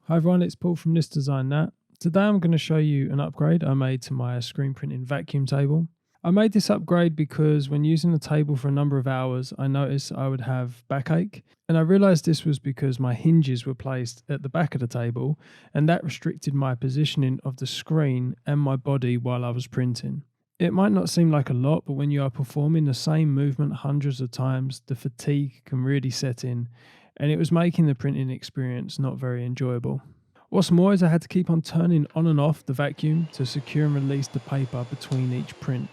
Hi everyone, it's Paul from This Design That. Today I'm going to show you an upgrade I made to my screen printing vacuum table. I made this upgrade because when using the table for a number of hours, I noticed I would have backache, and I realized this was because my hinges were placed at the back of the table, and that restricted my positioning of the screen and my body while I was printing. It might not seem like a lot, but when you are performing the same movement hundreds of times, the fatigue can really set in, and it was making the printing experience not very enjoyable. What's more is I had to keep on turning on and off the vacuum to secure and release the paper between each print.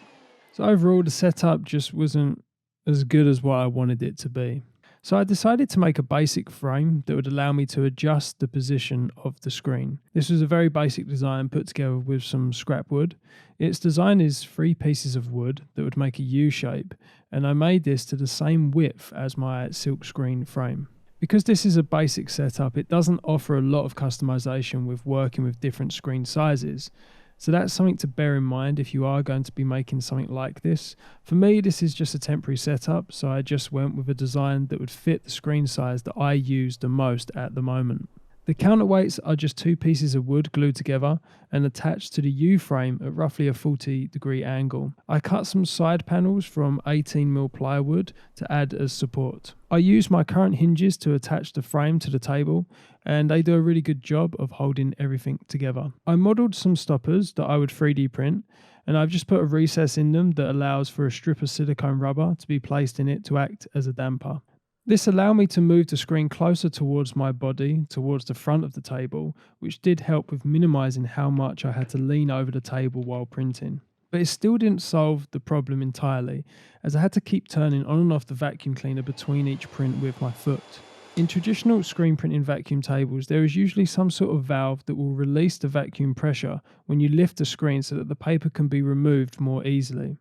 So overall, the setup just wasn't as good as what I wanted it to be. So I decided to make a basic frame that would allow me to adjust the position of the screen. This was a very basic design put together with some scrap wood. Its design is 3 pieces of wood that would make a U shape, and I made this to the same width as my silk screen frame. Because this is a basic setup, it doesn't offer a lot of customization with working with different screen sizes. So that's something to bear in mind if you are going to be making something like this. For me, this is just a temporary setup, so I just went with a design that would fit the screen size that I use the most at the moment. The counterweights are just 2 pieces of wood glued together and attached to the U-frame at roughly a 40-degree angle. I cut some side panels from 18mm plywood to add as support. I use my current hinges to attach the frame to the table, and they do a really good job of holding everything together. I modelled some stoppers that I would 3D print, and I've just put a recess in them that allows for a strip of silicone rubber to be placed in it to act as a damper. This allowed me to move the screen closer towards my body, towards the front of the table, which did help with minimizing how much I had to lean over the table while printing. But it still didn't solve the problem entirely, as I had to keep turning on and off the vacuum cleaner between each print with my foot. In traditional screen printing vacuum tables, there is usually some sort of valve that will release the vacuum pressure when you lift the screen so that the paper can be removed more easily.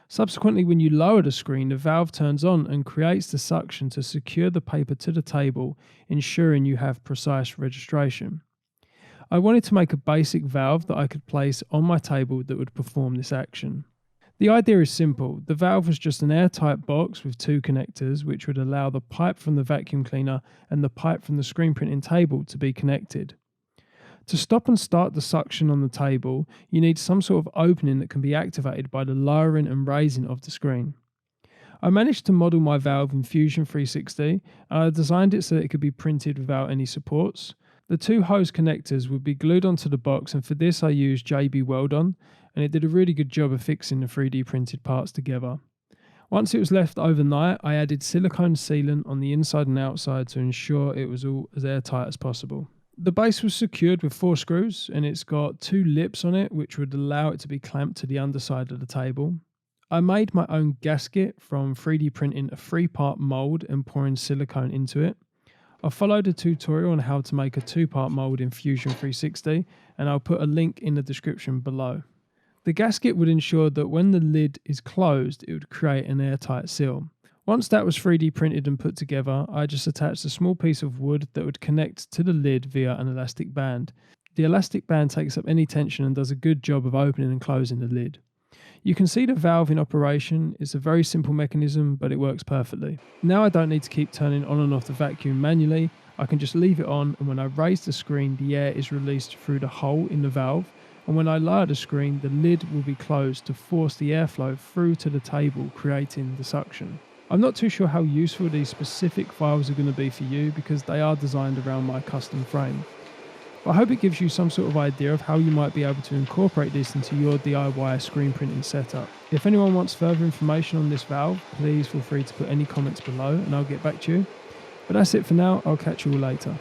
Subsequently, when you lower the screen, the valve turns on and creates the suction to secure the paper to the table, ensuring you have precise registration. I wanted to make a basic valve that I could place on my table that would perform this action. The idea is simple. The valve was just an airtight box with 2 connectors, which would allow the pipe from the vacuum cleaner and the pipe from the screen printing table to be connected. To stop and start the suction on the table, you need some sort of opening that can be activated by the lowering and raising of the screen. I managed to model my valve in Fusion 360, and I designed it so that it could be printed without any supports. The 2 hose connectors would be glued onto the box, and for this I used JB Weld-On, and it did a really good job of fixing the 3D printed parts together. Once it was left overnight, I added silicone sealant on the inside and outside to ensure it was all as airtight as possible. The base was secured with 4 screws, and it's got 2 lips on it which would allow it to be clamped to the underside of the table. I made my own gasket from 3D printing a 3-part mould and pouring silicone into it. I followed a tutorial on how to make a 2-part mould in Fusion 360, and I'll put a link in the description below. The gasket would ensure that when the lid is closed, it would create an airtight seal. Once that was 3D printed and put together, I just attached a small piece of wood that would connect to the lid via an elastic band. The elastic band takes up any tension and does a good job of opening and closing the lid. You can see the valve in operation. It's a very simple mechanism, but it works perfectly. Now I don't need to keep turning on and off the vacuum manually. I can just leave it on, and when I raise the screen, the air is released through the hole in the valve, and when I lower the screen, the lid will be closed to force the airflow through to the table, creating the suction. I'm not too sure how useful these specific files are going to be for you because they are designed around my custom frame. But I hope it gives you some sort of idea of how you might be able to incorporate this into your DIY screen printing setup. If anyone wants further information on this valve, please feel free to put any comments below and I'll get back to you. But that's it for now. I'll catch you all later.